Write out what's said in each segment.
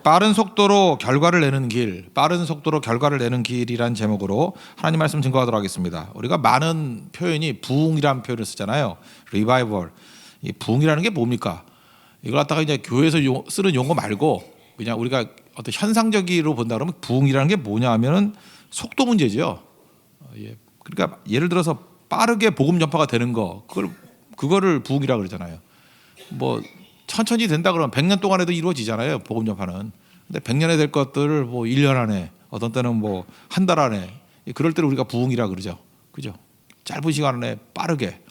빠른 속도로 결과를 내는 길, 빠른 속도로 결과를 내는 길이란 제목으로 하나님 말씀 증거하도록 하겠습니다. 우리가 많은 표현이 부흥이라는 표현을 쓰잖아요. 리바이벌. 이 부흥이라는 게 뭡니까? 이걸 갖다가 이제 교회에서 쓰는 용어 말고 그냥 우리가 어떤 현상적으로 본다 그러면 부흥이라는 게 뭐냐 하면은 속도 문제죠. 그러니까 예를 들어서 빠르게 복음 전파가 되는 거, 그거를 부흥이라고 그러잖아요. 뭐 천천히 된다 그러면 100년 동안에도 이루어지잖아요. 복음 전파는. 근데 100년에 될 것들을 뭐 1년 안에, 어떤 때는 뭐 한 달 안에, 그럴 때를 우리가 부흥이라 그러죠. 그죠? 짧은 시간 안에 빠르게.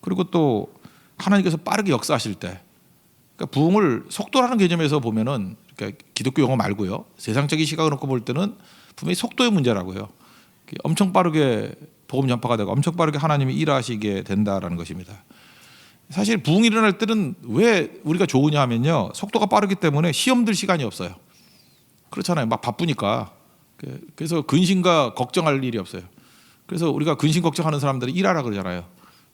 그리고 또 하나님께서 빠르게 역사하실 때, 그러니까 부흥을 속도라는 개념에서 보면은, 그러니까 기독교 용어 말고요, 세상적인 시각을 놓고 볼 때는 분명히 속도의 문제라고요. 엄청 빠르게 복음 전파가 되고 엄청 빠르게 하나님이 일하시게 된다라는 것입니다. 사실 부흥이 일어날 때는 왜 우리가 좋으냐 하면요, 속도가 빠르기 때문에 시험 들 시간이 없어요. 그렇잖아요. 막 바쁘니까. 그래서 근심과 걱정할 일이 없어요. 그래서 우리가 근심 걱정하는 사람들이 일하라 그러잖아요.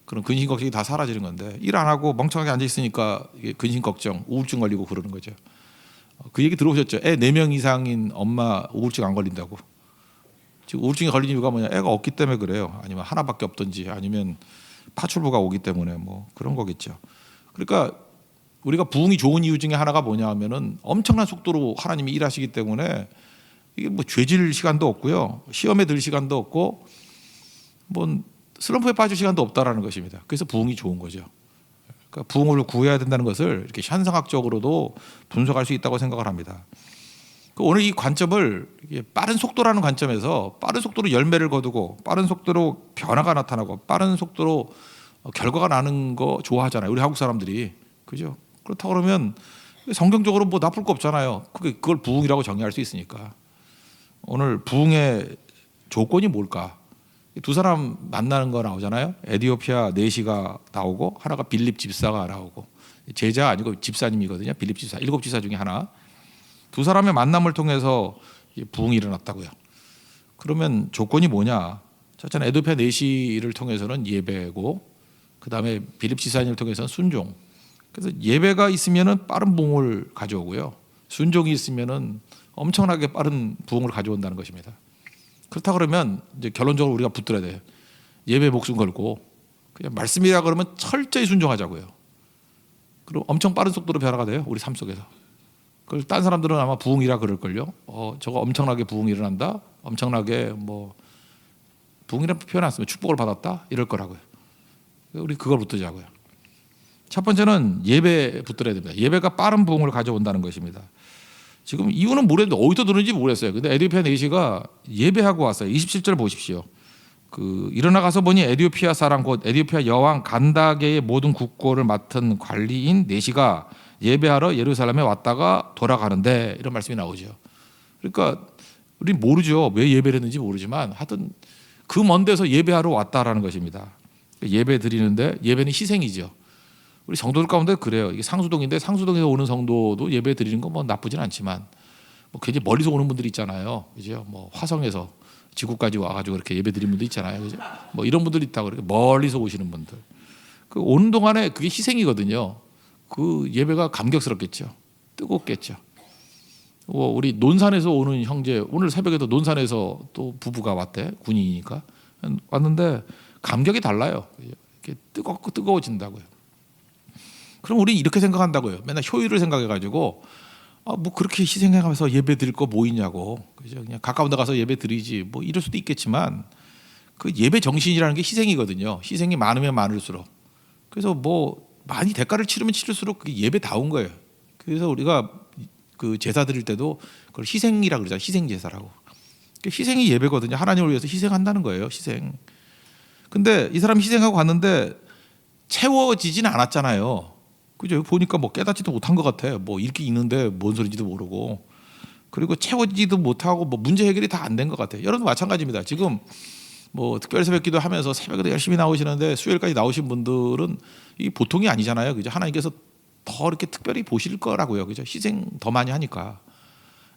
그럼 근심 걱정이 다 사라지는 건데, 일 안 하고 멍청하게 앉아 있으니까 근심 걱정, 우울증 걸리고 그러는 거죠. 그 얘기 들어보셨죠? 애 4명 이상인 엄마 우울증 안 걸린다고. 지금 우울증이 걸린 이유가 뭐냐? 애가 없기 때문에 그래요. 아니면 하나밖에 없든지, 아니면 파출부가 오기 때문에 뭐 그런 거겠죠. 그러니까 우리가 부흥이 좋은 이유 중에 하나가 뭐냐 하면은 엄청난 속도로 하나님이 일하시기 때문에 이게 뭐 죄질 시간도 없고요, 시험에 들 시간도 없고, 뭐 슬럼프에 빠질 시간도 없다라는 것입니다. 그래서 부흥이 좋은 거죠. 그러니까 부흥을 구해야 된다는 것을 이렇게 현상학적으로도 분석할 수 있다고 생각을 합니다. 오늘 이 관점을 빠른 속도라는 관점에서, 빠른 속도로 열매를 거두고 빠른 속도로 변화가 나타나고 빠른 속도로 결과가 나는 거 좋아하잖아요, 우리 한국 사람들이. 그죠? 그렇다고 그러면 성경적으로 뭐 나쁠 거 없잖아요. 그걸 부흥이라고 정의할 수 있으니까. 오늘 부흥의 조건이 뭘까? 두 사람 만나는 거 나오잖아요. 에디오피아 내시가 나오고, 하나가 빌립 집사가 나오고. 제자 아니고 집사님이거든요. 빌립 집사, 7 집사 중에 하나. 두 사람의 만남을 통해서 부흥이 일어났다고요. 그러면 조건이 뭐냐? 첫째는 에디오피아 내시를 통해서는 예배고, 그 다음에 빌립 지사님을 통해서는 순종. 그래서 예배가 있으면은 빠른 부흥을 가져오고요, 순종이 있으면은 엄청나게 빠른 부흥을 가져온다는 것입니다. 그렇다 그러면 이제 결론적으로 우리가 붙들어야 돼요. 예배 목숨 걸고 그냥 말씀이라 그러면 철저히 순종하자고요. 그리고 엄청 빠른 속도로 변화가 돼요, 우리 삶 속에서. 그걸 딴 사람들은 아마 부흥이라 그럴걸요. 저거 엄청나게 부흥이 일어난다, 엄청나게 뭐 부흥이라는 표현 안 쓰면 축복을 받았다 이럴 거라고요. 우리 그걸 붙들자고요. 첫 번째는 예배 붙들어야 됩니다. 예배가 빠른 부흥을 가져온다는 것입니다. 지금 이유는 모르겠는데 어디서 들은지 모르겠어요. 근데 에디오피아 내시가 예배하고 왔어요. 27절 보십시오. 일어나 가서 보니 에디오피아 사람 곧 에디오피아 여왕 간다게의 모든 국고를 맡은 관리인 내시가 예배하러 예루살렘에 왔다가 돌아가는데, 이런 말씀이 나오죠. 그러니까 우리 모르죠, 왜 예배를 했는지 모르지만 하여튼 그 먼 데서 예배하러 왔다라는 것입니다. 예배 드리는데, 예배는 희생이죠. 우리 성도들 가운데 그래요. 이게 상수동인데 상수동에서 오는 성도도 예배 드리는 건 뭐 나쁘진 않지만, 뭐 굉장히 멀리서 오는 분들이 있잖아요. 그죠? 뭐 화성에서 지구까지 와가지고 이렇게 예배 드리는 분들 있잖아요. 그죠? 뭐 이런 분들이 있다고, 그렇게 멀리서 오시는 분들. 그 오는 동안에 그게 희생이거든요. 그 예배가 감격스럽겠죠. 뜨겁겠죠. 우리 논산에서 오는 형제, 오늘 새벽에도 논산에서 또 부부가 왔대. 군인이니까 왔는데 감격이 달라요. 이렇게 뜨거워진다고요. 그럼 우리 이렇게 생각한다고요. 맨날 효율을 생각해가지고 뭐 그렇게 희생해가면서 예배 드릴 거 뭐 있냐고. 그죠? 그냥 가까운 데 가서 예배 드리지 뭐 이럴 수도 있겠지만, 그 예배 정신이라는 게 희생이거든요. 희생이 많으면 많을수록. 그래서 뭐 많이 대가를 치르면 치를수록 그게 예배다운 거예요. 그래서 우리가 그 제사 드릴 때도 그걸 희생이라 그러잖아요. 희생 제사라고. 희생이 예배거든요. 하나님을 위해서 희생한다는 거예요. 희생. 근데 이 사람이 희생하고 갔는데 채워지진 않았잖아요. 그죠? 보니까 뭐 깨닫지도 못한 것 같아. 뭐 읽기 있는데 뭔 소리인지도 모르고, 그리고 채워지지도 못하고 뭐 문제 해결이 다 안 된 것 같아요. 여러분 마찬가지입니다. 지금 뭐 특별 새벽기도 하면서 새벽에도 열심히 나오시는데 수요일까지 나오신 분들은 이게 보통이 아니잖아요. 그죠? 하나님께서 더 이렇게 특별히 보실 거라고요. 그죠? 희생 더 많이 하니까.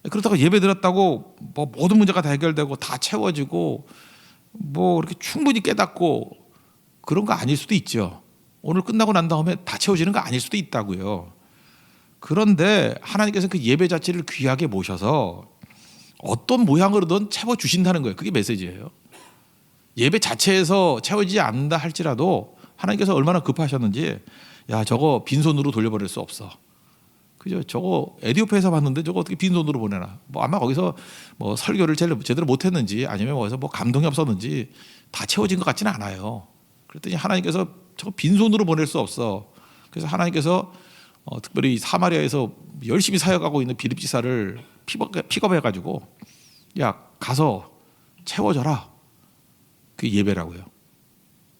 그렇다고 예배 드렸다고 뭐 모든 문제가 다 해결되고 다 채워지고 뭐 이렇게 충분히 깨닫고 그런 거 아닐 수도 있죠. 오늘 끝나고 난 다음에 다 채워지는 거 아닐 수도 있다고요. 그런데 하나님께서 그 예배 자체를 귀하게 모셔서 어떤 모양으로든 채워 주신다는 거예요. 그게 메시지예요. 예배 자체에서 채워지지 않는다 할지라도 하나님께서 얼마나 급하셨는지, 야 저거 빈손으로 돌려버릴 수 없어. 그죠? 저거 에디오피아에서 봤는데 저거 어떻게 빈손으로 보내나? 뭐 아마 거기서 뭐 설교를 제대로 못했는지 아니면 거기서 뭐 감동이 없었는지 다 채워진 것 같지는 않아요. 그랬더니 하나님께서 저거 빈손으로 보낼 수 없어. 그래서 하나님께서 특별히 사마리아에서 열심히 사역하고 있는 빌립 지사를 픽업해가지고 야 가서 채워줘라. 그 예배라고요.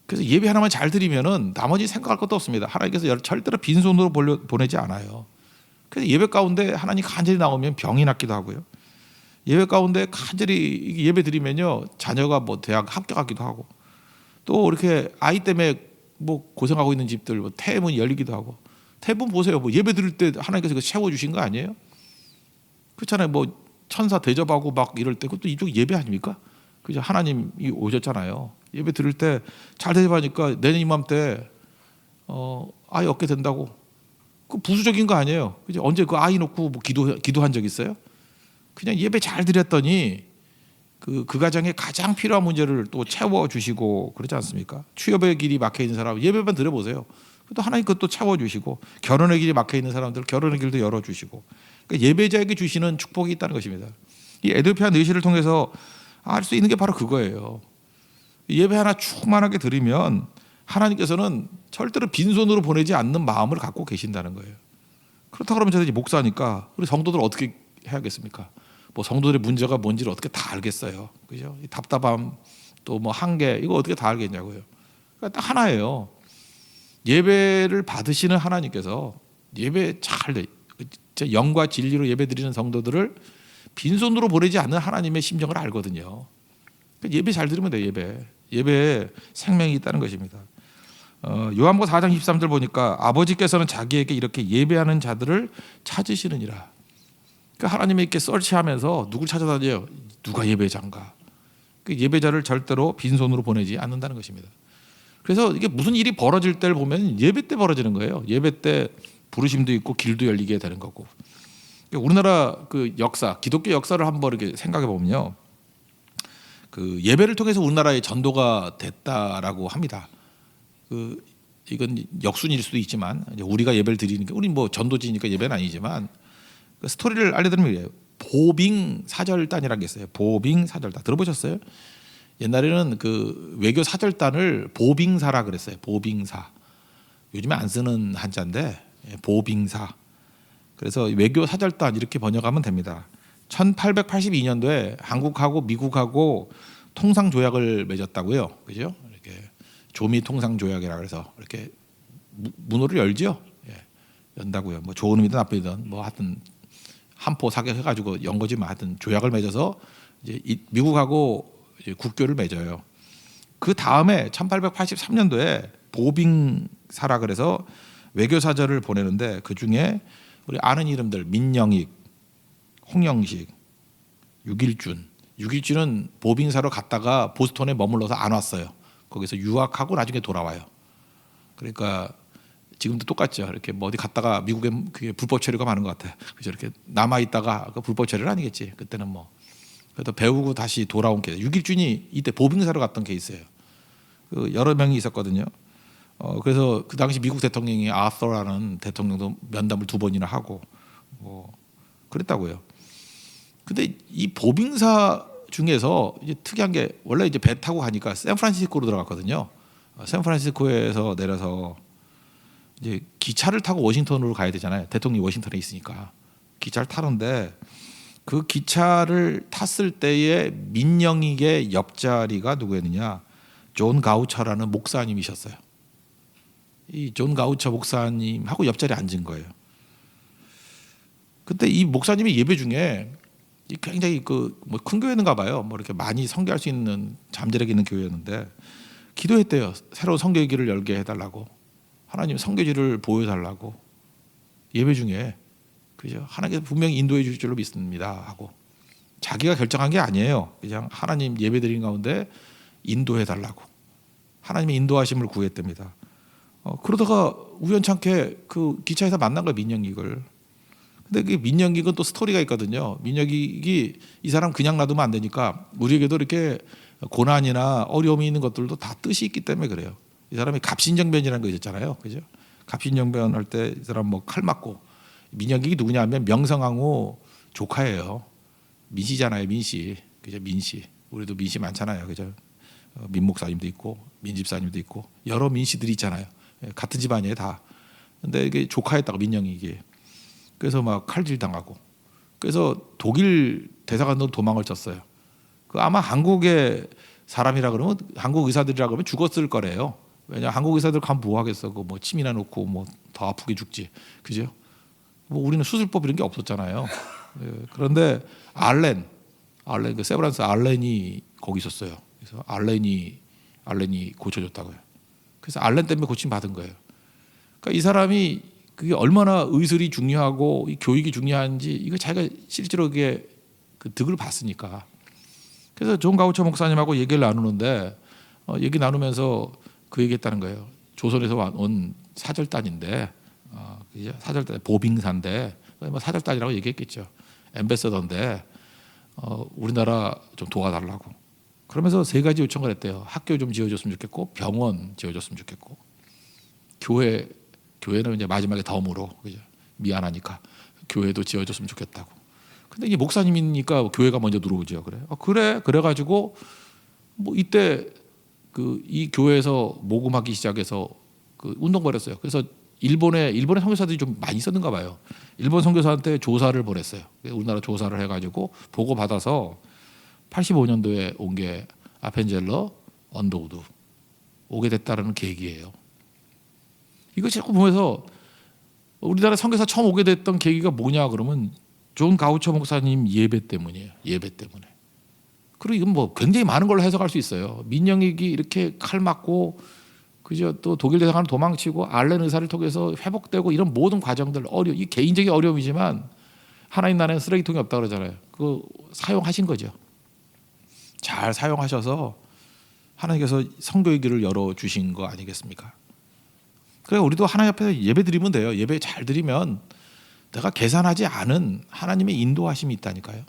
그래서 예배 하나만 잘 드리면은 나머지 생각할 것도 없습니다. 하나님께서 절대로 빈손으로 보내지 않아요. 그래서 예배 가운데 하나님 간절히 나오면 병이 낫기도 하고요. 예배 가운데 간절히 예배 드리면요 자녀가 뭐 대학 합격하기도 하고, 또 이렇게 아이 때문에 뭐 고생하고 있는 집들 뭐 태문이 열리기도 하고. 태문 보세요. 뭐 예배 드릴 때 하나님께서 채워 주신 거 아니에요? 그렇잖아요. 뭐 천사 대접하고 막 이럴 때 그것도 이쪽 예배 아닙니까? 그죠? 하나님이 오셨잖아요. 예배 드릴 때 잘 대접하니까 내년 이맘때 아이 얻게 된다고. 그 부수적인 거 아니에요. 그죠? 언제 그 아이 놓고 뭐 기도한 적 있어요? 그냥 예배 잘 드렸더니 그 가정에 가장 필요한 문제를 또 채워 주시고 그러지 않습니까? 취업의 길이 막혀 있는 사람 예배만 드려보세요. 또 하나님 그것도 채워 주시고, 결혼의 길이 막혀 있는 사람들 결혼의 길도 열어 주시고, 그러니까 예배자에게 주시는 축복이 있다는 것입니다. 이 에디오피아 내시를 통해서 알 수 있는 게 바로 그거예요. 예배 하나 충만하게 드리면 하나님께서는 절대로 빈손으로 보내지 않는 마음을 갖고 계신다는 거예요. 그렇다 그러면 저는 이제 목사니까 우리 성도들 어떻게 해야겠습니까? 뭐 성도들의 문제가 뭔지를 어떻게 다 알겠어요. 그죠? 이 답답함 또 뭐 한계 이거 어떻게 다 알겠냐고요. 그러니까 딱 하나예요. 예배를 받으시는 하나님께서 예배 잘 영과 진리로 예배 드리는 성도들을 빈손으로 보내지 않는 하나님의 심정을 알거든요. 그러니까 예배 잘 드리면 돼요. 예배에 생명이 있다는 것입니다. 요한복음 4장 13절 보니까 아버지께서는 자기에게 이렇게 예배하는 자들을 찾으시느니라. 그러니까 하나님이 이렇게 서치하면서 누굴 찾아다녀요? 누가 예배자인가? 그 예배자를 절대로 빈손으로 보내지 않는다는 것입니다. 그래서 이게 무슨 일이 벌어질 때를 보면 예배 때 벌어지는 거예요. 예배 때 부르심도 있고 길도 열리게 되는 거고. 우리나라 그 역사, 기독교 역사를 한번 이렇게 생각해 보면요, 그 예배를 통해서 우리나라의 전도가 됐다라고 합니다. 그 이건 역순일 수도 있지만 우리가 예배를 드리니까 우리 뭐 전도지니까 예배는 아니지만 그 스토리를 알려드리면 이래요. 보빙 사절단이라는 게 있어요. 보빙 사절단 들어보셨어요? 옛날에는 그 외교 사절단을 보빙사라 그랬어요. 보빙사. 요즘에 안 쓰는 한자인데 보빙사. 그래서 외교 사절단 이렇게 번역하면 됩니다. 1882년도에 한국하고 미국하고 통상 조약을 맺었다고요. 그죠? 이렇게 조미 통상 조약이라 그래서 이렇게 문호를 열죠. 예. 연다고요. 뭐 좋은 의미든 나쁜 의미든 뭐 하여튼 한포 사격해가지고 연 거지만 하여튼 조약을 맺어서 이제 미국하고 이제 국교를 맺어요. 그 다음에 1883년도에 보빙사라 그래서 외교사절을 보내는데 그 중에 우리 아는 이름들 민영익, 홍영식, 유길준은 보빙사로 갔다가 보스턴에 머물러서 안 왔어요. 거기서 유학하고 나중에 돌아와요. 그러니까 지금도 똑같죠. 이렇게 뭐 어디 갔다가 미국에 그게 불법 체류가 많은 것 같아. 그죠? 이렇게 남아 있다가 그 불법 체류는 아니겠지. 그때는 뭐 그래도 배우고 다시 돌아온 케이스. 유길준이 이때 보빙사로 갔던 케이스예요. 그 여러 명이 있었거든요. 그래서 그 당시 미국 대통령이 아서라는 대통령도 면담을 2번이나 하고 뭐 그랬다고요. 근데 이 보빙사 중에서 이제 특이한 게 원래 이제 배 타고 가니까 샌프란시스코로 들어갔거든요. 샌프란시스코에서 내려서 이제 기차를 타고 워싱턴으로 가야 되잖아요. 대통령이 워싱턴에 있으니까 기차를 타는데 그 기차를 탔을 때의 민영익의 옆자리가 누구였느냐? 존 가우처라는 목사님이셨어요. 이 존 가우처 목사님하고 옆자리에 앉은 거예요. 그때 이 목사님이 예배 중에 굉장히 그 뭐 큰 교회인가 봐요. 뭐 이렇게 많이 선교할 수 있는 잠재력 있는 교회였는데 기도했대요. 새로운 선교기를 열게 해달라고. 하나님 선교지를 보여달라고. 예배 중에 그죠? 하나님께서 분명히 인도해 주실 줄로 믿습니다 하고 자기가 결정한 게 아니에요. 그냥 하나님 예배드린 가운데 인도해 달라고 하나님의 인도하심을 구했답니다. 그러다가 우연찮게 그 기차에서 만난 거예요. 민영익을. 근데 그 민영기는 또 스토리가 있거든요. 민영기 이 사람 그냥 놔두면 안 되니까 우리에게도 이렇게 고난이나 어려움이 있는 것들도 다 뜻이 있기 때문에 그래요. 이 사람이 갑신정변이라는 거 있었잖아요. 그죠? 갑신정변 할 때 이 사람 뭐 칼 맞고 민영기 누구냐면 명성황후 조카예요. 민씨잖아요. 민씨. 그죠? 민씨. 우리도 민씨 많잖아요. 그죠? 민목사님도 있고 민집사님도 있고 여러 민씨들이 있잖아요. 같은 집안이에요 다. 근데 이게 조카였다고 민영이 이게. 그래서 막 칼질 당하고. 그래서 독일 대사관으로 도망을 쳤어요. 그 아마 한국의 사람이라 그러면 한국 의사들이라 그러면 죽었을 거래요. 왜냐 한국 의사들 가면 뭐 하겠어. 그 뭐 침이나 놓고 뭐 더 아프게 죽지. 그죠? 뭐 우리는 수술법 이런 게 없었잖아요. 그런데 알렌 그 세브란스 알렌이 거기 있었어요. 그래서 알렌이 고쳐줬다고요. 그래서 알렌 때문에 고침 받은 거예요. 그러니까 이 사람이 그게 얼마나 의술이 중요하고 이 교육이 중요한지 이거 자기가 실제로 그게 그 득을 봤으니까. 그래서 존 가우처 목사님하고 얘기를 나누는데 얘기 나누면서 그 얘기했다는 거예요. 조선에서 온 사절단인데 사절단 보빙사인데 뭐 사절단이라고 얘기했겠죠. 엠베서더인데 우리나라 좀 도와달라고. 그러면서 세 가지 요청을 했대요. 학교 좀 지어줬으면 좋겠고 병원 지어줬으면 좋겠고 교회는 이제 마지막에 덤으로 그죠? 미안하니까 교회도 지어줬으면 좋겠다고. 근데 이게 목사님이니까 교회가 먼저 들어오죠. 그래가지고 뭐 이때 이 교회에서 모금하기 시작해서 그 운동 벌였어요. 그래서 일본의 선교사들이 좀 많이 있었는가 봐요. 일본 선교사한테 조사를 보냈어요. 우리나라 조사를 해가지고 보고 받아서 85년도에 온 게 아펜젤러 언더우드 오게 됐다는 계기예요. 이거 자꾸 보면서 우리나라 선교사 처음 오게 됐던 계기가 뭐냐 그러면 존 가우처 목사님 예배 때문이에요. 예배 때문에. 그리고 이건 뭐 굉장히 많은 걸로 해석할 수 있어요. 민영익이 이렇게 칼 맞고 그죠? 또 독일 대사관을 도망치고 알렌 의사를 통해서 회복되고 이런 모든 과정들 이 개인적인 어려움이지만 하나님 나라에 쓰레기통이 없다 그러잖아요. 그거 사용하신 거죠. 잘 사용하셔서 하나님께서 선교의 길을 열어 주신 거 아니겠습니까? 그래 우리도 하나님 앞에서 예배 드리면 돼요. 예배 잘 드리면 내가 계산하지 않은 하나님의 인도하심이 있다니까요.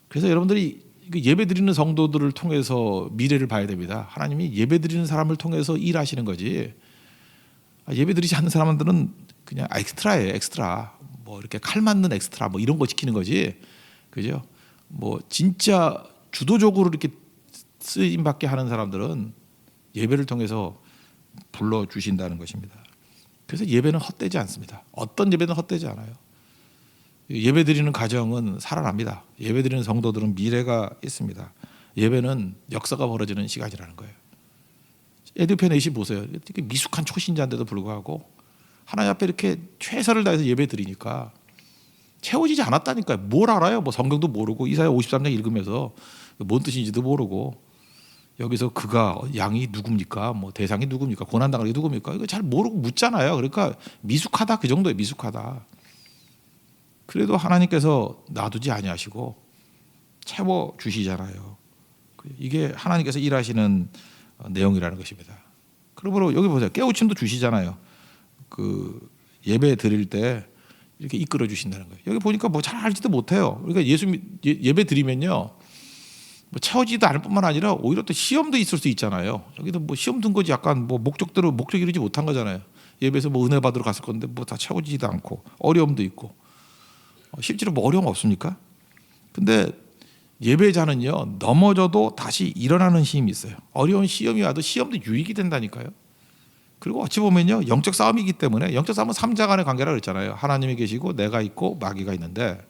그래서 여러분들이 예배 드리는 성도들을 통해서 미래를 봐야 됩니다. 하나님이 예배 드리는 사람을 통해서 일하시는 거지. 예배 드리지 않는 사람들은 그냥 엑스트라예요. 엑스트라. 뭐 이렇게 칼 맞는 엑스트라 뭐 이런 거 지키는 거지. 그죠? 뭐 진짜 주도적으로 이렇게 쓰임 받게 하는 사람들은 예배를 통해서 불러 주신다는 것입니다. 그래서 예배는 헛되지 않습니다. 어떤 예배는 헛되지 않아요. 예배 드리는 가정은 살아납니다. 예배 드리는 성도들은 미래가 있습니다. 예배는 역사가 벌어지는 시간이라는 거예요. 에디오피아 내시 보세요. 이렇게 미숙한 초신자인데도 불구하고 하나님 앞에 이렇게 최선을 다해서 예배 드리니까 채워지지 않았다니까요. 뭘 알아요? 뭐 성경도 모르고 이사야 53장 읽으면서 뭔 뜻인지도 모르고 여기서 그가 양이 누굽니까? 뭐 대상이 누굽니까? 고난당할 게 누굽니까? 이거 잘 모르고 묻잖아요. 그러니까 미숙하다 그 정도에 미숙하다. 그래도 하나님께서 놔두지 아니하시고 채워 주시잖아요. 이게 하나님께서 일하시는 내용이라는 것입니다. 그러므로 여기 보세요. 깨우침도 주시잖아요. 그 예배 드릴 때 이렇게 이끌어 주신다는 거예요. 여기 보니까 뭐 잘 알지도 못해요. 그러니까 예배 드리면요. 뭐 채워지지도 않을 뿐만 아니라 오히려 또 시험도 있을 수 있잖아요. 여기도 뭐 시험 든 거지 약간 뭐 목적 이루지 못한 거잖아요. 예배에서 뭐 은혜 받으러 갔을 건데 뭐 다 채워지지도 않고 어려움도 있고 실제로 뭐 어려움 없습니까? 근데 예배자는요 넘어져도 다시 일어나는 힘이 있어요. 어려운 시험이 와도 시험도 유익이 된다니까요. 그리고 어찌 보면요 영적 싸움이기 때문에 영적 싸움은 삼자 간의 관계라 그랬잖아요. 하나님이 계시고 내가 있고 마귀가 있는데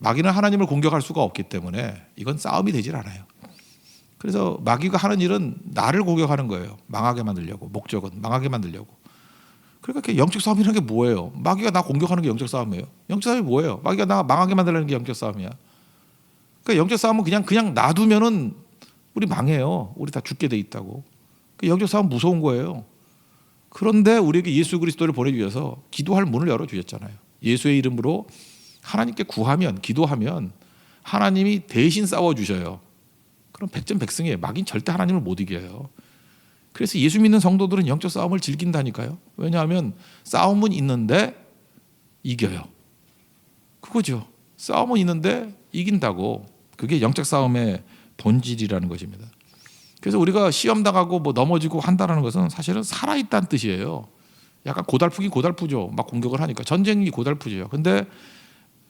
마귀는 하나님을 공격할 수가 없기 때문에 이건 싸움이 되질 않아요. 그래서 마귀가 하는 일은 나를 공격하는 거예요. 망하게 만들려고. 목적은 망하게 만들려고. 그러니까 영적 싸움이라는 게 뭐예요? 마귀가 나 공격하는 게 영적 싸움이에요. 영적 싸움이 뭐예요? 마귀가 나 망하게 만들려는 게 영적 싸움이야. 그러니까 영적 싸움은 그냥 놔두면은 우리 망해요. 우리 다 죽게 돼 있다고. 그 영적 싸움 무서운 거예요. 그런데 우리에게 예수 그리스도를 보내주셔서 기도할 문을 열어주셨잖아요. 예수의 이름으로 하나님께 구하면 기도하면 하나님이 대신 싸워주셔요. 그럼 백전백승이에요. 마귀는 절대 하나님을 못 이겨요. 그래서 예수 믿는 성도들은 영적 싸움을 즐긴다니까요. 왜냐하면 싸움은 있는데 이겨요. 그거죠. 싸움은 있는데 이긴다고. 그게 영적 싸움의 본질이라는 것입니다. 그래서 우리가 시험 당하고 뭐 넘어지고 한다는 것은 사실은 살아있다는 뜻이에요. 약간 고달프긴 고달프죠. 막 공격을 하니까 전쟁이 고달프죠. 근데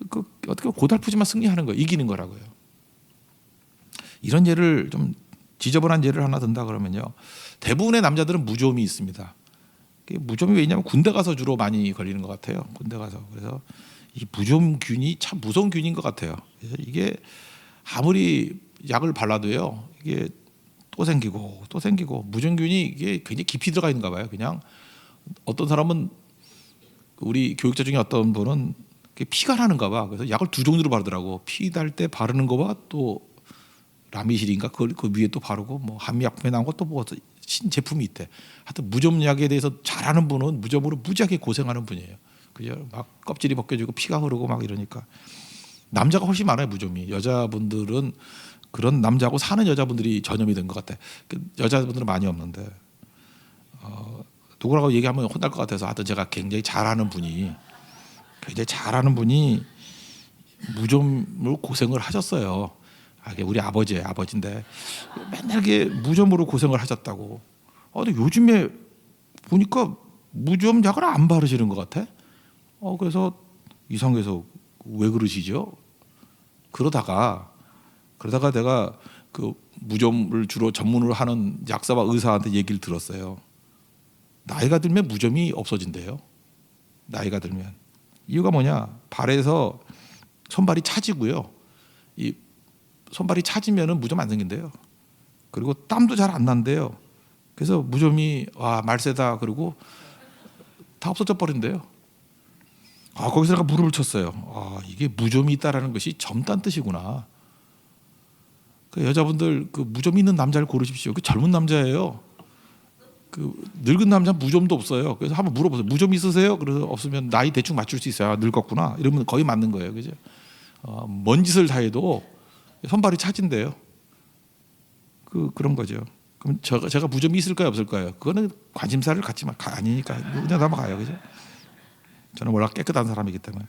그 어떻게 고달프지만 승리하는 거예요. 이기는 거라고요. 이런 예를 좀 지저분한 예를 하나 든다 그러면요. 대부분의 남자들은 무좀이 있습니다. 무좀이 왜냐하면 군대 가서 주로 많이 걸리는 것 같아요. 군대 가서. 그래서 이 무좀균이 참 무서운 균인 것 같아요. 그래서 이게 아무리 약을 발라도요. 이게 또 생기고 또 생기고 무좀균이 이게 굉장히 깊이 들어가 있는가 봐요. 그냥 어떤 사람은 우리 교육자 중에 어떤 분은 피가 나는가 봐. 그래서 약을 두 종류로 바르더라고. 피 날 때 바르는 거와 또 라미실인가 그 위에 또 바르고 뭐 한미약품에 나온 것도 뭐 신제품이 있대. 하여튼 무좀약에 대해서 잘하는 분은 무좀으로 무지하게 고생하는 분이에요. 그죠? 막 껍질이 벗겨지고 피가 흐르고 막 이러니까 남자가 훨씬 많아요. 무좀이. 여자분들은 그런 남자하고 사는 여자분들이 전염이 된 것 같아. 여자분들은 많이 없는데 누구라고 얘기하면 혼날 것 같아서 하여튼 제가 굉장히 잘하는 분이 무좀으로 고생을 하셨어요. 이게 우리 아버지인데 맨날 이게 무좀으로 고생을 하셨다고. 근데 요즘에 보니까 무좀 약을 안 바르시는 것 같아. 그래서 이상해서 왜 그러시죠? 그러다가 내가 그 무좀을 주로 전문으로 하는 약사와 의사한테 얘기를 들었어요. 나이가 들면 무좀이 없어진대요. 나이가 들면. 이유가 뭐냐? 발에서 손발이 차지고요. 이 손발이 차지면은 무좀 안 생긴대요. 그리고 땀도 잘 안 난대요. 그래서 무좀이 말세다 그러고 다 없어져 버린대요. 거기서 내가 무릎을 쳤어요. 이게 무좀이 있다라는 것이 젊다는 뜻이구나. 그 여자분들 그 무좀 있는 남자를 고르십시오. 그 젊은 남자예요. 그 늙은 남자 무좀도 없어요. 그래서 한번 물어보세요. 무좀 있으세요? 그래서 없으면 나이 대충 맞출 수 있어요. 늙었구나. 이러면 거의 맞는 거예요. 그죠? 뭔 짓을 다 해도 손발이 차진대요. 그런 거죠. 그럼 제가 무좀이 있을까요, 없을까요? 그거는 관심사를 갖지만 아니니까 그냥 넘어가요, 그죠? 저는 워낙 깨끗한 사람이기 때문에.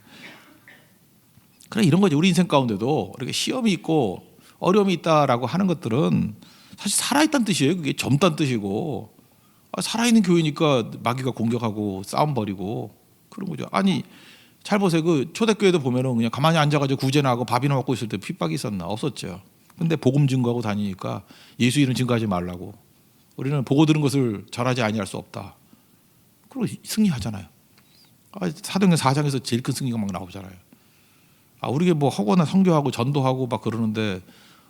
그래 이런 거죠. 우리 인생 가운데도 이렇게 시험이 있고 어려움이 있다라고 하는 것들은 사실 살아있다는 뜻이에요. 그게 젊다는 뜻이고 살아있는 교회니까 마귀가 공격하고 싸움 벌이고 그런 거죠. 아니 잘 보세요. 그 초대교회도 보면은 그냥 가만히 앉아가지고 구제나 하고 밥이나 먹고 있을 때 핍박이 있었나? 없었죠. 근데 복음 증거하고 다니니까 예수 이름 증거하지 말라고. 우리는 보고 들은 것을 전하지 아니할 수 없다. 그리고 승리하잖아요. 사도행전 4장에서 제일 큰 승리가 막 나오잖아요. 우리가 뭐 허거나 선교하고 전도하고 막 그러는데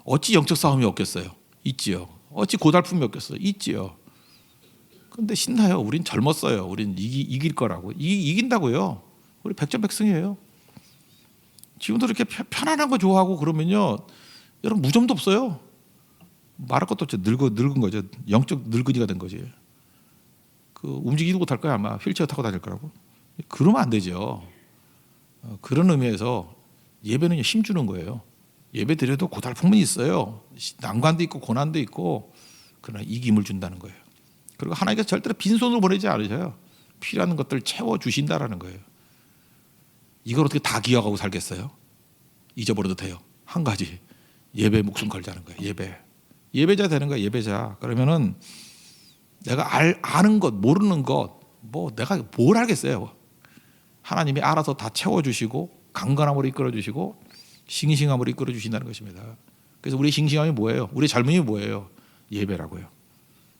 어찌 영적 싸움이 없겠어요? 있지요. 어찌 고달픔이 없겠어요? 있지요. 근데 신나요. 우린 젊었어요. 우린 이길 거라고. 이긴다고요. 우리 백전백승이에요. 지금도 이렇게 편안한 거 좋아하고 그러면요, 여러분 무좀도 없어요. 말할 것도 없죠. 늙은 거죠. 영적 늙은이가 된 거지. 움직이지 못할 거야 아마. 휠체어 타고 다닐 거라고. 그러면 안 되죠. 그런 의미에서 예배는 힘 주는 거예요. 예배 드려도 고달픔은 있어요. 난관도 있고 고난도 있고 그러나 이김을 준다는 거예요. 그리고 하나님께서 절대로 빈손으로 보내지 않으셔요. 필요한 것들을 채워 주신다라는 거예요. 이걸 어떻게 다 기억하고 살겠어요? 잊어버려도 돼요. 한 가지 예배 목숨 걸자는 거예요. 예배자 되는 거예요. 예배자. 그러면은 내가 아는 것 모르는 것 뭐 내가 뭘 알겠어요. 하나님이 알아서 다 채워주시고 강건함으로 이끌어주시고 싱싱함으로 이끌어주신다는 것입니다. 그래서 우리의 싱싱함이 뭐예요? 우리의 젊음이 뭐예요? 예배라고요.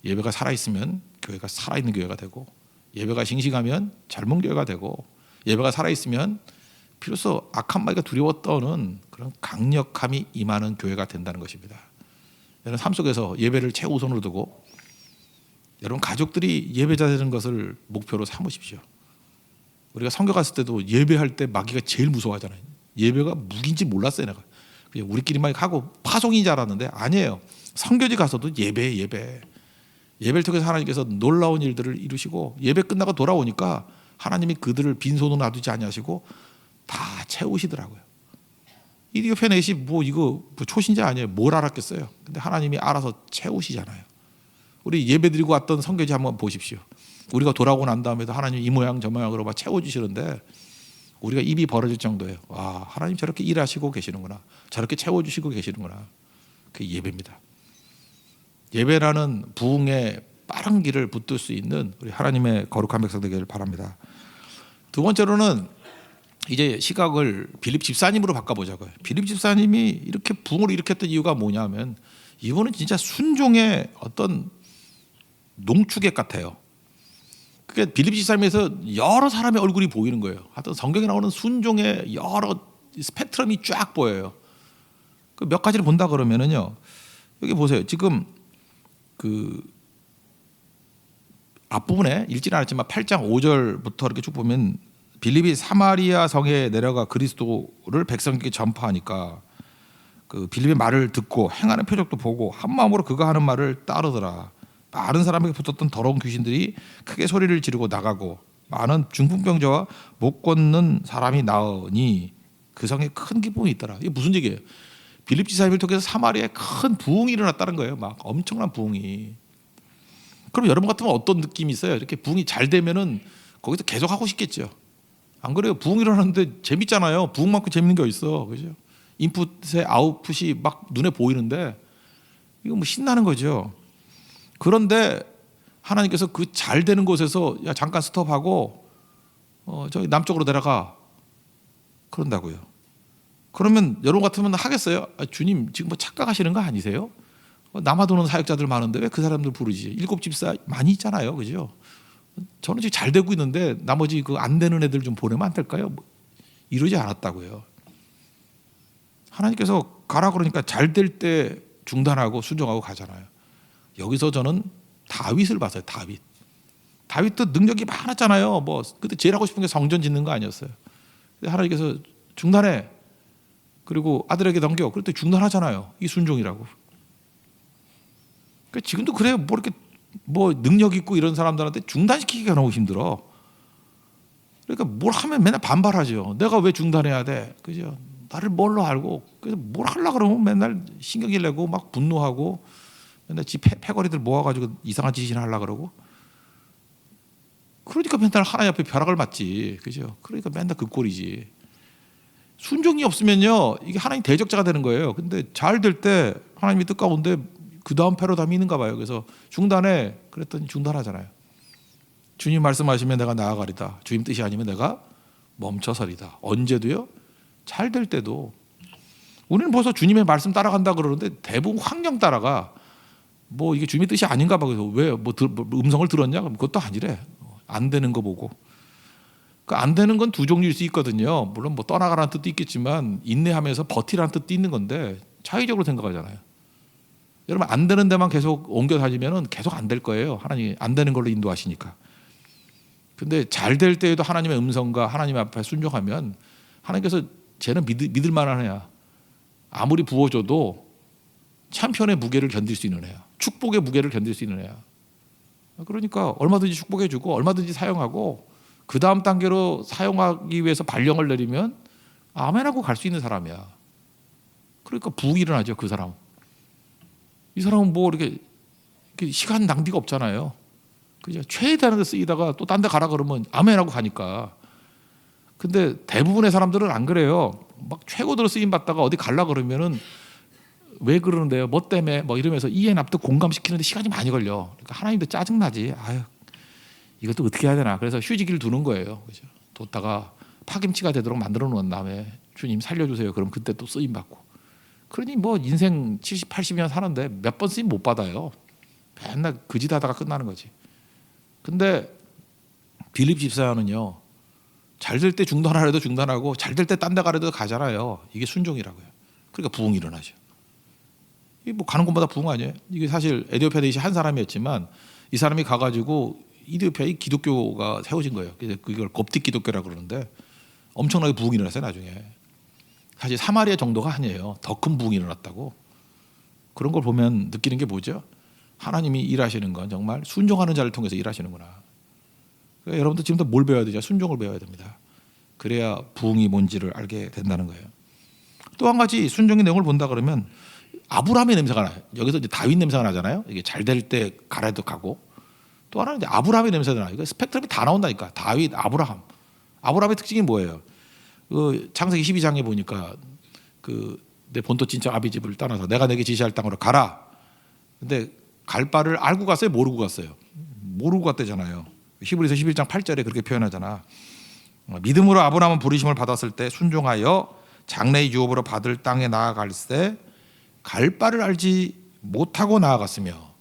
예배가 살아있으면 교회가 살아있는 교회가 되고 예배가 싱싱하면 젊은 교회가 되고 예배가 살아있으면 비로소 악한 마귀가 두려워 떠는 그런 강력함이 임하는 교회가 된다는 것입니다. 여러분 삶 속에서 예배를 최우선으로 두고 여러분 가족들이 예배자 되는 것을 목표로 삼으십시오. 우리가 선교 갔을 때도 예배할 때 마귀가 제일 무서워하잖아요. 예배가 무기인지 몰랐어요. 내가 그냥 우리끼리만 하고 파송인 줄 알았는데 아니에요. 선교지 가서도 예배를 통해서 하나님께서 놀라운 일들을 이루시고 예배 끝나고 돌아오니까 하나님이 그들을 빈손으로 놔두지 아니하시고 다 채우시더라고요. 이 옆에 넷이 이거 초신자 아니에요. 뭘 알았겠어요. 근데 하나님이 알아서 채우시잖아요. 우리 예배 드리고 왔던 선교지 한번 보십시오. 우리가 돌아오고 난 다음에도 하나님 이 모양 저 모양으로 막 채워주시는데 우리가 입이 벌어질 정도예요. 와, 하나님 저렇게 일하시고 계시는구나. 저렇게 채워주시고 계시는구나. 그게 예배입니다. 예배라는 부흥의 빠른 길을 붙들 수 있는 우리 하나님의 거룩한 백성 되기를 바랍니다. 두 번째로는 이제 시각을 빌립 집사님으로 바꿔보자고요. 빌립 집사님이 이렇게 부흥을 일으켰던 이유가 뭐냐면 이거는 진짜 순종의 어떤 농축액 같아요. 그게 빌립 집사님에서 여러 사람의 얼굴이 보이는 거예요. 하여튼 성경에 나오는 순종의 여러 스펙트럼이 쫙 보여요. 그 몇 가지를 본다 그러면은요. 여기 보세요. 지금 그 앞부분에 읽지는 않았지만 8장 5절부터 이렇게 쭉 보면 빌립이 사마리아 성에 내려가 그리스도를 백성에게 전파하니까 그 빌립의 말을 듣고 행하는 표적도 보고 한 마음으로 그가 하는 말을 따르더라. 많은 사람에게 붙었던 더러운 귀신들이 크게 소리를 지르고 나가고 많은 중풍병자와 못 걷는 사람이 나으니 그 성에 큰 기쁨이 있더라. 이게 무슨 얘기예요? 빌립 지사님을 통해서 사마리아에 큰 부흥이 일어났다는 거예요. 막 엄청난 부흥이. 그럼 여러분 같으면 어떤 느낌이 있어요? 이렇게 부흥이 잘 되면은 거기서 계속 하고 싶겠죠. 안 그래요? 부흥이 일어났는데 재밌잖아요. 부흥만큼 재밌는 게 어딨어, 그죠? 인풋의 아웃풋이 막 눈에 보이는데 이거 뭐 신나는 거죠. 그런데 하나님께서 그 잘 되는 곳에서 야 잠깐 스톱하고 저기 남쪽으로 내려가 그런다고요. 그러면 여러분 같으면 하겠어요? 아, 주님 지금 뭐 착각하시는 거 아니세요? 남아도는 사역자들 많은데 왜 그 사람들 부르지? 7 집사 많이 있잖아요, 그죠? 저는 지금 잘 되고 있는데 나머지 그 안 되는 애들 좀 보내면 안 될까요? 뭐 이러지 않았다고요. 하나님께서 가라 그러니까 잘 될 때 중단하고 순종하고 가잖아요. 여기서 저는 다윗을 봤어요. 다윗도 능력이 많았잖아요. 뭐 그때 제일 하고 싶은 게 성전 짓는 거 아니었어요. 근데 하나님께서 중단해. 그리고 아들에게 넘겨. 그럴 때 중단하잖아요. 이 순종이라고. 그러니까 지금도 그래요. 뭐 이렇게 뭐 능력 있고 이런 사람들한테 중단시키기가 너무 힘들어. 그러니까 뭘 하면 맨날 반발하죠. 내가 왜 중단해야 돼? 그죠? 나를 뭘로 알고. 그래서 뭘 하려고 그러면 맨날 신경이 내고 막 분노하고 맨날 지 패거리들 모아가지고 이상한 짓이나 하려고 그러고. 그러니까 맨날 하나님 앞에 벼락을 맞지. 그죠? 그러니까 맨날 그 꼴이지. 순종이 없으면요. 이게 하나님 대적자가 되는 거예요. 근데 잘 될 때 하나님이 뜻 가운데 그 다음 패러다임이 있는가 봐요. 그래서 중단해. 그랬더니 중단하잖아요. 주님 말씀하시면 내가 나아가리다. 주님 뜻이 아니면 내가 멈춰서리다. 언제도요? 잘 될 때도. 우리는 벌써 주님의 말씀 따라간다 그러는데 대부분 환경 따라가. 뭐 이게 주님의 뜻이 아닌가 봐. 그래서 왜 뭐 음성을 들었냐? 그럼 그것도 아니래. 안 되는 거 보고. 그 안 되는 건 두 종류일 수 있거든요. 물론 뭐 떠나가라는 뜻도 있겠지만 인내하면서 버티라는 뜻도 있는 건데 차이적으로 생각하잖아요. 여러분 안 되는 데만 계속 옮겨 다니면은 계속 안 될 거예요. 하나님이 안 되는 걸로 인도하시니까. 근데 잘 될 때에도 하나님의 음성과 하나님 앞에 순종하면 하나님께서 쟤는 믿을 만한 애야. 아무리 부어줘도 참편의 무게를 견딜 수 있는 애야. 축복의 무게를 견딜 수 있는 애야. 그러니까 얼마든지 축복해주고 얼마든지 사용하고 그 다음 단계로 사용하기 위해서 발령을 내리면 아멘하고 갈 수 있는 사람이야. 그러니까 부흥이 일어나죠. 그 사람. 이 사람은 뭐 이렇게 시간 낭비가 없잖아요. 그죠? 최대한 데 쓰이다가 또 딴 데 가라 그러면 아멘하고 가니까. 근데 대부분의 사람들은 안 그래요. 막 최고대로 쓰임 받다가 어디 갈라 그러면은 왜 그러는데요? 뭐 때문에? 뭐 이러면서 이해 납득 공감시키는데 시간이 많이 걸려. 그러니까 하나님도 짜증나지. 아유, 이것도 어떻게 해야 되나. 그래서 휴지기를 두는 거예요. 그죠? 뒀다가 파김치가 되도록 만들어 놓은 다음에 주님 살려주세요. 그럼 그때 또 쓰임 받고. 그러니 뭐 인생 70, 80년 사는데 몇 번 쓰임 못 받아요. 맨날 그짓 하다가 끝나는 거지. 근데 빌립 집사는요. 잘 될 때 중단하려도 중단하고 잘 될 때 딴 데 가려도 가잖아요. 이게 순종이라고요. 그러니까 부흥이 일어나죠. 이게 뭐 가는 곳마다 부흥 아니에요? 이게 사실 에디오피아 대신 한 사람이었지만 이 사람이 가가지고 이디오피아의 기독교가 세워진 거예요. 그래서 그걸 koptic 기독교라고 그러는데 엄청나게 부흥이 일어났어요. 나중에. 사실 사마리아 정도가 아니에요. 더 큰 부흥이 일어났다고. 그런 걸 보면 느끼는 게 뭐죠? 하나님이 일하시는 건 정말 순종하는 자를 통해서 일하시는구나. 그러니까 여러분도 지금부터 뭘 배워야 되죠? 순종을 배워야 됩니다. 그래야 부흥이 뭔지를 알게 된다는 거예요. 또 한 가지 순종의 내용을 본다 그러면 아브라함의 냄새가 나요. 여기서 이제 다윗 냄새가 나잖아요. 이게 잘 될 때 가라도 가고. 또 하나는 이제 아브라함의 냄새가 나요. 이거 스펙트럼이 다 나온다니까. 다윗, 아브라함. 아브라함의 특징이 뭐예요? 그 창세기 12장에 보니까 그 내 본토 친척 아비집을 떠나서 내가 내게 지시할 땅으로 가라. 근데 갈 바를 알고 갔어요, 모르고 갔어요? 모르고 갔대잖아요. 히브리서 11장 8절에 그렇게 표현하잖아. 믿음으로 아브라함은 부르심을 받았을 때 순종하여 장래의 유업으로 받을 땅에 나아갈새 갈 바를 알지 못하고 나아갔으며.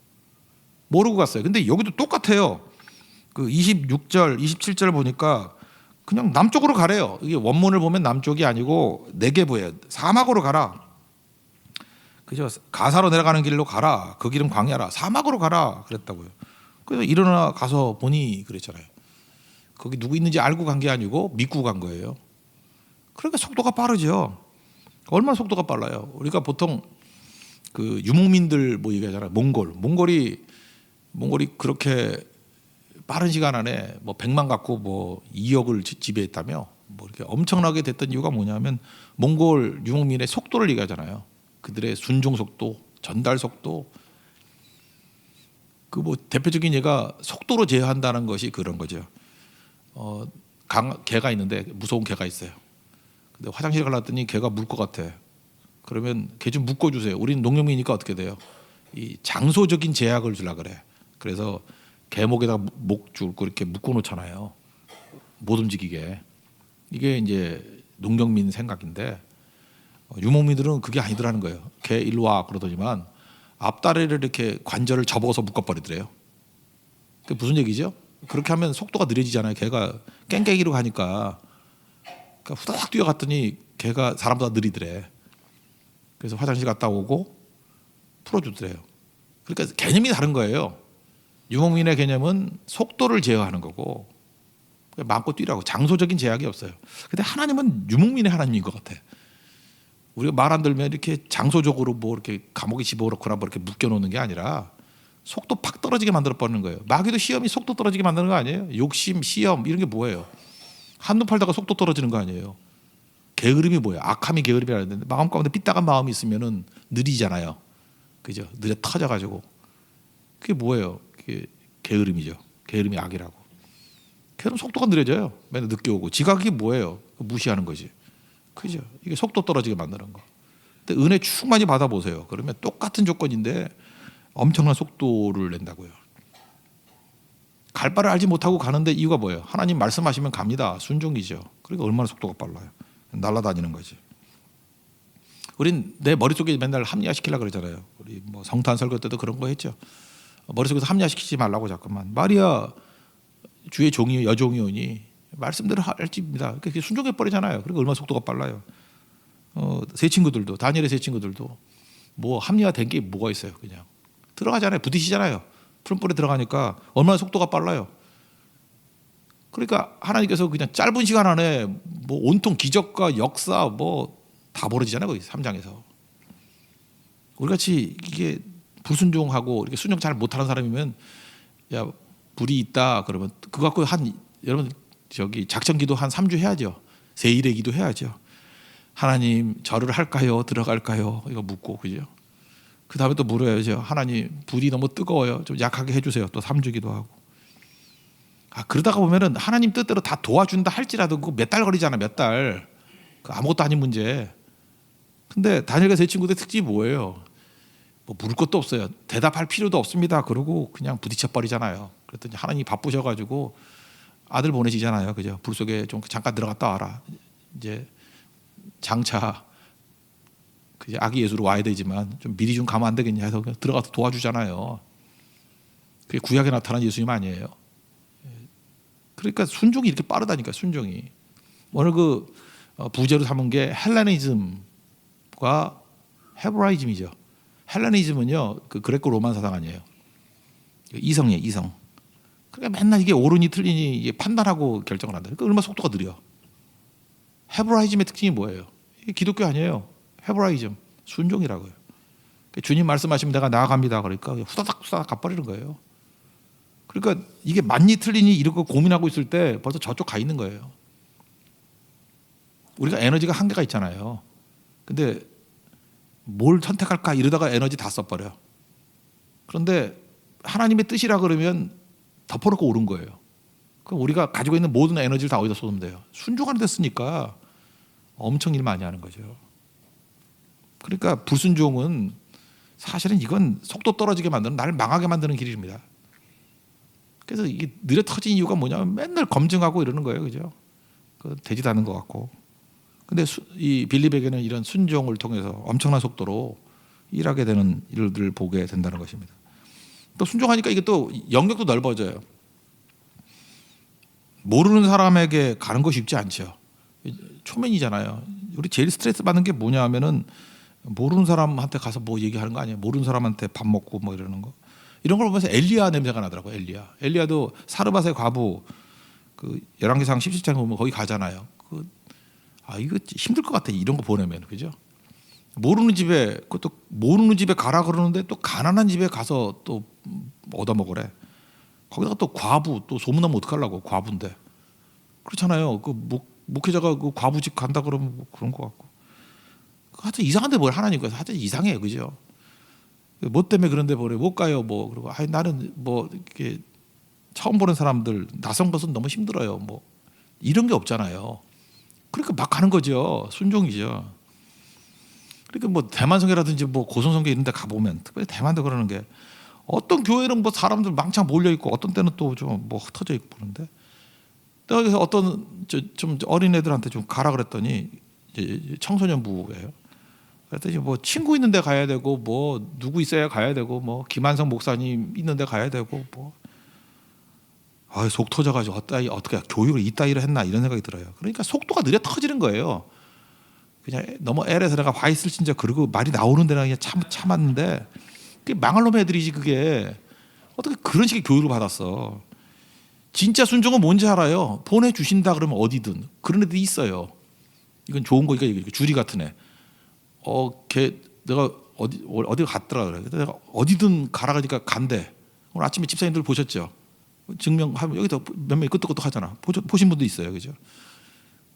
모르고 갔어요. 근데 여기도 똑같아요. 그 26절, 27절 보니까 그냥 남쪽으로 가래요. 이게 원문을 보면 남쪽이 아니고 네게브예요. 사막으로 가라. 그죠? 가사로 내려가는 길로 가라. 그 길은 광야라. 사막으로 가라. 그랬다고요. 그래서 일어나 가서 보니 그랬잖아요. 거기 누구 있는지 알고 간 게 아니고 믿고 간 거예요. 그러니까 속도가 빠르죠. 얼마나 속도가 빨라요. 우리가 보통 그 유목민들 뭐 얘기하잖아요. 몽골이 그렇게 빠른 시간 안에 뭐 100만 갖고 뭐 2억을 지배했다며 뭐 이렇게 엄청나게 됐던 이유가 뭐냐면 몽골 유목민의 속도를 얘기하잖아요. 그들의 순종 속도, 전달 속도. 그 뭐 대표적인 예가 속도로 제어한다는 것이 그런 거죠. 개가 있는데 무서운 개가 있어요. 근데 화장실 가려더니 개가 물 것 같아. 그러면 개 좀 묶어주세요. 우리는 농민이니까 어떻게 돼요? 이 장소적인 제약을 주려 그래. 그래서 개목에다 목 줄고 이렇게 묶어 놓잖아요. 못 움직이게. 이게 이제 농경민 생각인데 유목민들은 그게 아니더라는 거예요. 개 일로 와 그러더니만 앞다리를 이렇게 관절을 접어서 묶어버리더래요. 그게 무슨 얘기죠? 그렇게 하면 속도가 느려지잖아요. 개가 깽깽이로 가니까 그러니까 후다닥 뛰어갔더니 개가 사람보다 느리더래. 그래서 화장실 갔다 오고 풀어주더래요. 그러니까 개념이 다른 거예요. 유목민의 개념은 속도를 제어하는 거고 마음껏 뛰라고 장소적인 제약이 없어요. 근데 하나님은 유목민의 하나님인 것 같아. 우리가 말 안 들면 이렇게 장소적으로 뭐 이렇게 감옥에 집어넣거나 뭐 이렇게 묶여놓는 게 아니라 속도 팍 떨어지게 만들어 버리는 거예요. 마귀도 시험이 속도 떨어지게 만드는 거 아니에요? 욕심, 시험 이런 게 뭐예요? 한눈 팔다가 속도 떨어지는 거 아니에요? 게으름이 뭐예요? 악함이 게으름이라는데 마음 가운데 삐딱한 마음이 있으면은 느리잖아요. 그죠? 느려 터져가지고 그게 뭐예요? 그게 게으름이죠. 게으름이 악이라고. 게으름 속도가 느려져요. 맨날 늦게 오고 지각이 뭐예요? 무시하는 거지. 그죠? 이게 속도 떨어지게 만드는 거. 근데 은혜 충만히 받아보세요. 그러면 똑같은 조건인데 엄청난 속도를 낸다고요. 갈 바를 알지 못하고 가는데 이유가 뭐예요? 하나님 말씀하시면 갑니다. 순종이죠. 그러니까 얼마나 속도가 빨라요. 날아다니는 거지. 우린 내 머릿속에 맨날 합리화시키려고 그러잖아요. 우리 뭐 성탄 설교 때도 그런 거 했죠. 머릿속에서 합리화시키지 말라고 자꾸만. 마리아 주의 종이 여종이오니 말씀대로 할지입니다. 그렇게 순종해 버리잖아요. 그러니까 얼마나 속도가 빨라요. 세 친구들도 다니엘의 세 친구들도 뭐 합리화된 게 뭐가 있어요. 그냥 들어가잖아요. 부딪히잖아요. 푸른불에 들어가니까 얼마나 속도가 빨라요. 그러니까 하나님께서 그냥 짧은 시간 안에 뭐 온통 기적과 역사 뭐 다 벌어지잖아요. 거기 3장에서. 우리같이 이게 불순종하고 이렇게 순종 잘 못하는 사람이면 야 불이 있다 그러면 그거 갖고 여러분 저기 작전기도 한 3주 해야죠. 세일의 기도 해야죠. 하나님 절을 할까요? 들어갈까요? 이거 묻고 그죠? 그 다음에 또 물어야죠. 하나님 불이 너무 뜨거워요. 좀 약하게 해주세요. 또 3주 기도하고. 그러다가 보면은 하나님 뜻대로 다 도와준다 할지라도 그거 몇 달 걸리잖아. 몇 달. 그 아무것도 아닌 문제. 근데 다니엘과 세 친구들 특징이 뭐예요? 뭐 물을 것도 없어요. 대답할 필요도 없습니다. 그러고 그냥 부딪혀 버리잖아요. 그랬더니 하나님이 바쁘셔가지고 아들 보내시잖아요. 그죠? 불 속에 좀 잠깐 들어갔다 와라. 이제 장차 그 아기 예수로 와야 되지만 좀 미리 좀 가면 안 되겠냐 해서 그냥 들어가서 도와주잖아요. 그게 구약에 나타난 예수님 아니에요. 그러니까 순종이 이렇게 빠르다니까 순종이. 오늘 그 부제로 삼은 게 헬레니즘과 헤브라이즘이죠. 헬레니즘은요 그 그레코 로만 사상 아니에요. 이성이에요, 이성. 그러니까 맨날 이게 옳으니 틀리니 이게 판단하고 결정을 한다. 그러니까 얼마나 속도가 느려. 헤브라이즘의 특징이 뭐예요? 이게 기독교 아니에요. 헤브라이즘 순종이라고요. 주님 말씀하시면 내가 나아갑니다. 그러니까 후다닥 후다닥 가버리는 거예요. 그러니까 이게 맞니 틀리니 이러고 고민하고 있을 때 벌써 저쪽 가 있는 거예요. 우리가 에너지가 한계가 있잖아요. 근데 뭘 선택할까 이러다가 에너지 다 써버려. 그런데 하나님의 뜻이라 그러면 덮어놓고 오른 거예요. 그럼 우리가 가지고 있는 모든 에너지를 다 어디다 쏟으면 돼요? 순종하는 데 쓰니까 엄청 일 많이 하는 거죠. 그러니까 불순종은 사실은 이건 속도 떨어지게 만드는, 나를 망하게 만드는 길입니다. 그래서 이게 느려 터진 이유가 뭐냐면 맨날 검증하고 이러는 거예요, 그죠? 되지도 않는 것 같고. 근데 이 빌립에게는 이런 순종을 통해서 엄청난 속도로 일하게 되는 일들을 보게 된다는 것입니다. 또 순종하니까 이게 또 영역도 넓어져요. 모르는 사람에게 가는 거 쉽지 않죠. 초면이잖아요. 우리 제일 스트레스 받는 게 뭐냐 하면은 모르는 사람한테 가서 뭐 얘기하는 거 아니에요. 모르는 사람한테 밥 먹고 뭐 이러는 거. 이런 걸 보면서 엘리야 냄새가 나더라고요. 엘리야도 사르밧의 과부 그 열왕기상 17장에 보면 거기 가잖아요. 이거 힘들 것 같아. 이런 거 보내면, 그죠? 모르는 집에, 그것도 모르는 집에 가라 그러는데 또 가난한 집에 가서 또 얻어 먹으래. 거기다가 또 과부, 또 소문나면 어떡하려고, 과부인데. 그렇잖아요. 목회자가 그 과부 집 간다 그러면 뭐 그런 것 같고. 하여튼 이상한데 뭘 하나님께서 하여튼 이상해요, 그죠? 뭐 때문에 그런데 못 가요, 뭐. 그리고 나는 뭐 이렇게 처음 보는 사람들, 낯선 것은 너무 힘들어요, 뭐. 이런 게 없잖아요. 그러니까 막 가는 거죠. 순종이죠. 그러니까 뭐 대만성회라든지 뭐 고성성교 이런 데 가보면, 특별히 대만도 그러는 게, 어떤 교회는 뭐 사람들 망창 몰려 있고 어떤 때는 또 좀 뭐 흩어져 있고 그런데, 그래서 어떤 좀 어린 애들한테 좀 가라 그랬더니 이제 청소년부예요. 그랬더니 뭐 친구 있는 데 가야 되고, 뭐 누구 있어야 가야 되고, 뭐 김한성 목사님 있는 데 가야 되고, 뭐 속 터져가지고 어떻게 교육을 이따위로 했나 이런 생각이 들어요. 그러니까 속도가 느려 터지는 거예요. 그냥 너무 애래서 내가 화 있을 진짜 그러고 말이 나오는 데나 그냥 참았는데, 그게 망할 놈의 애들이지. 그게 어떻게 그런 식의 교육을 받았어. 진짜 순종은 뭔지 알아요. 보내주신다 그러면 어디든. 그런 애들이 있어요. 이건 좋은 거니까. 이게 주리 같은 애. 걔 내가 어디 갔더라 그래. 내가 어디든 가라 그러니까 간대. 오늘 아침에 집사님들 보셨죠? 증명하면 여기다 몇 명이 끄떡끄떡 하잖아. 보신 분도 있어요, 그죠?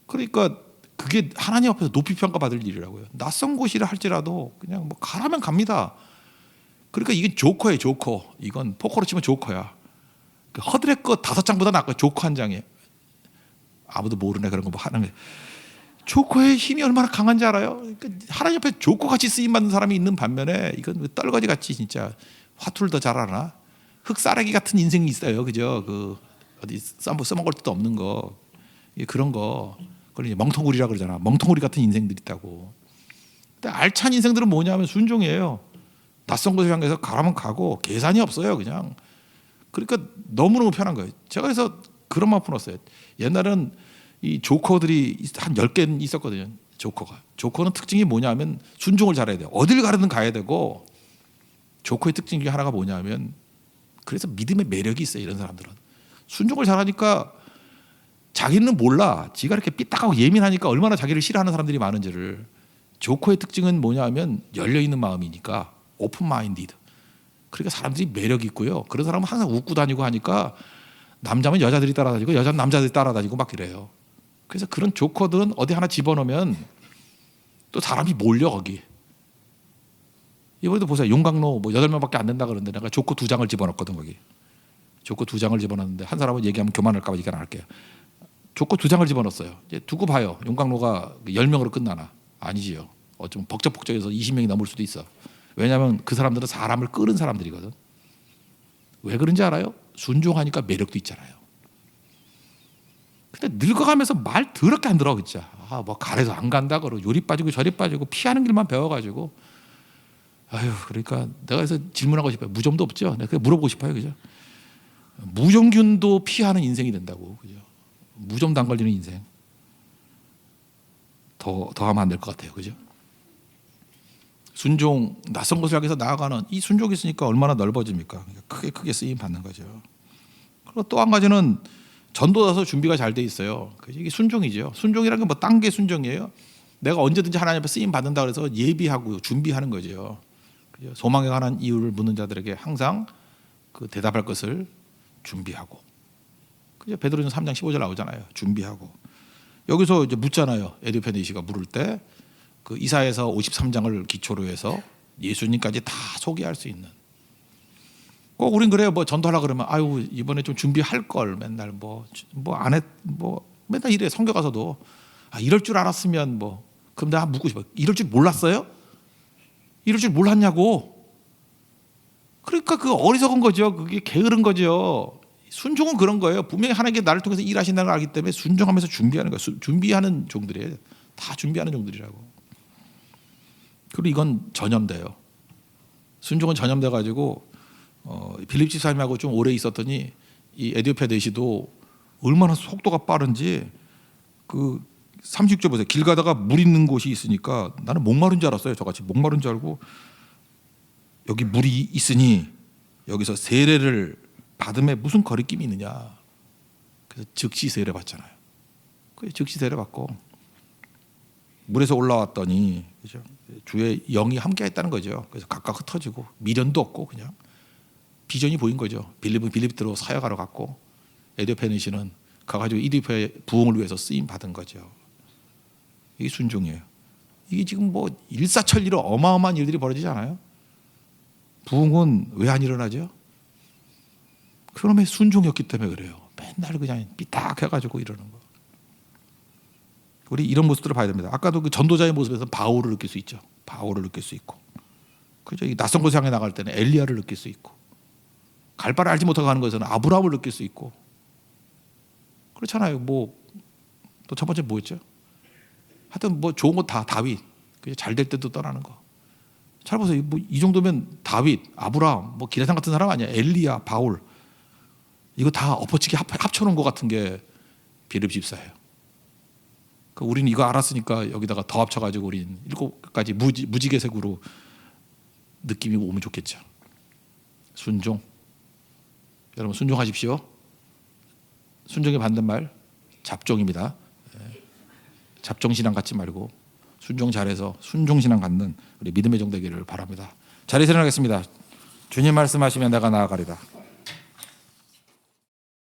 그러니까 그게 하나님 앞에서 높이 평가받을 일이라고요. 낯선 곳이라 할지라도 그냥 뭐 가라면 갑니다. 그러니까 이게 조커예요, 조커. 이건 포커로 치면 조커야. 허드렛 거 5장보다 낫고 조커 한 장이에요. 아무도 모르네 그런 거 뭐 하는 게. 조커의 힘이 얼마나 강한지 알아요? 그러니까 하나님 앞에 조커 같이 쓰임 받는 사람이 있는 반면에, 이건 떨거지 같이 진짜 화투를 더 잘하나? 흙사라기 같은 인생이 있어요, 그죠? 어디 써먹을 데도 없는 거, 그런 거. 그걸 이제 멍텅구리라 그러잖아. 멍텅구리 같은 인생들이 있다고. 근데 알찬 인생들은 뭐냐면 순종이에요. 낯선 곳을 향해서 가라면 가고 계산이 없어요, 그냥. 그러니까 너무너무 편한 거예요. 제가 그래서 그런 마음 풀었어요. 옛날에는 이 조커들이 한 10개는 있었거든요. 조커는 특징이 뭐냐면 순종을 잘해야 돼요. 어딜 가든 가야 되고, 조커의 특징 중에 하나가 뭐냐면, 그래서 믿음의 매력이 있어요. 이런 사람들은 순종을 잘하니까 자기는 몰라. 지가 이렇게 삐딱하고 예민하니까 얼마나 자기를 싫어하는 사람들이 많은지를. 조커의 특징은 뭐냐면 열려있는 마음이니까, 오픈 마인디드. 그러니까 사람들이 매력이 있고요. 그런 사람은 항상 웃고 다니고 하니까 남자면 여자들이 따라다니고 여자는 남자들이 따라다니고 막 이래요. 그래서 그런 조커들은 어디 하나 집어넣으면 또 사람이 몰려 거기. 이번에도 보세요. 용광로 뭐 8명밖에 안 된다 그러는데 내가 조커 2장을 집어넣었거든. 거기 조커 2장을 집어넣었는데, 한 사람은 얘기하면 교만할까 봐 얘기 안 할게요. 조커 2장을 집어넣었어요. 이제 두고 봐요. 용광로가 10명으로 끝나나? 아니지요. 좀 벅적벅적해서 20명이 넘을 수도 있어. 왜냐하면 그 사람들은 사람을 끌은 사람들이거든. 왜 그런지 알아요? 순종하니까 매력도 있잖아요. 근데 늙어가면서 말 더럽게 안 들어, 진짜. 뭐 가래서 안 간다 그러고 요리 빠지고 저리 빠지고 피하는 길만 배워가지고. 그러니까 내가 그래서 질문하고 싶어요. 무좀도 없죠? 내가 물어보고 싶어요, 그죠? 무좀균도 피하는 인생이 된다고, 그죠? 무좀도 안 걸리는 인생. 더 하면 안 될 것 같아요, 그죠? 순종, 낯선 곳을 향해서 나아가는 이 순종이 있으니까 얼마나 넓어집니까? 크게 쓰임 받는 거죠. 그리고 또 한 가지는 전도자서 준비가 잘 돼 있어요. 이게 순종이죠. 순종이라는 게 뭐 딴 게 순종이에요. 내가 언제든지 하나님 앞에 쓰임 받는다 그래서 예비하고 준비하는 거죠. 소망에 관한 이유를 묻는 자들에게 항상 그 대답할 것을 준비하고. 그죠? 베드로전서 3장 15절 나오잖아요. 준비하고. 여기서 이제 묻잖아요. 에디오페네시가 물을 때. 그 이사야서 53장을 기초로 해서 예수님까지 다 소개할 수 있는. 꼭 우린 그래요. 뭐 전도하려 그러면 이번에 좀 준비할 걸, 맨날 뭐 안 해, 뭐 맨날 이래. 성교 가서도 이럴 줄 알았으면 뭐 그럼 내가 묻고 싶어. 이럴 줄 몰랐어요? 이럴 줄 몰랐냐고. 그러니까 그 어리석은 거죠. 그게 게으른 거죠. 순종은 그런 거예요. 분명히 하나님께 나를 통해서 일하신다는 걸 알기 때문에 순종하면서 준비하는 거예요. 준비하는 종들이에요. 다 준비하는 종들이라고. 그리고 이건 전염돼요. 순종은 전염돼 가지고 빌립 집사님하고 좀 오래 있었더니 이 에디오피아 내시도 얼마나 속도가 빠른지 그 36절 보세요. 길 가다가 물 있는 곳이 있으니까 나는 목마른 줄 알았어요. 저같이 목마른 줄 알고 여기 물이 있으니 여기서 세례를 받음에 무슨 거리낌이 있느냐. 그래서 즉시 세례 받잖아요. 그 즉시 세례 받고 물에서 올라왔더니 그죠? 주의 영이 함께했다는 거죠. 그래서 각각 흩어지고 미련도 없고 그냥 비전이 보인 거죠. 빌립은 빌립대로 사역하러 갔고 에디오피아 내시는 가가지고 이디오피아의 부흥을 위해서 쓰임 받은 거죠. 이게 순종이에요. 이게 지금 뭐 일사천리로 어마어마한 일들이 벌어지지 않아요? 부흥은 왜 안 일어나죠? 그놈의 순종이었기 때문에 그래요. 맨날 그냥 삐딱해가지고 이러는 거. 우리 이런 모습들을 봐야 됩니다. 아까도 그 전도자의 모습에서 바울을 느낄 수 있죠. 바울을 느낄 수 있고, 그죠? 낯선 곳에 향해 나갈 때는 엘리야를 느낄 수 있고, 갈 바를 알지 못하고 가는 것에서는 아브라함을 느낄 수 있고, 그렇잖아요. 뭐 또 첫 번째 뭐였죠? 하여튼 뭐 좋은 거 다 다윗, 잘 될 때도 떠나는 거. 잘 보세요. 뭐 이 정도면 다윗, 아브라함, 뭐 기레상 같은 사람 아니야? 엘리야, 바울. 이거 다 엎어치기 합쳐놓은 것 같은 게 빌립 집사예요. 우리는 이거 알았으니까 여기다가 더 합쳐가지고 우린 7가지 무지개색으로 느낌이 오면 좋겠죠. 순종. 여러분 순종하십시오. 순종의 반대말 잡종입니다. 잡종신앙 갖지 말고 순종 잘해서 순종신앙 갖는 우리 믿음의 종 되기를 바랍니다. 자리에 일어나겠습니다. 주님 말씀하시면 내가 나아가리라.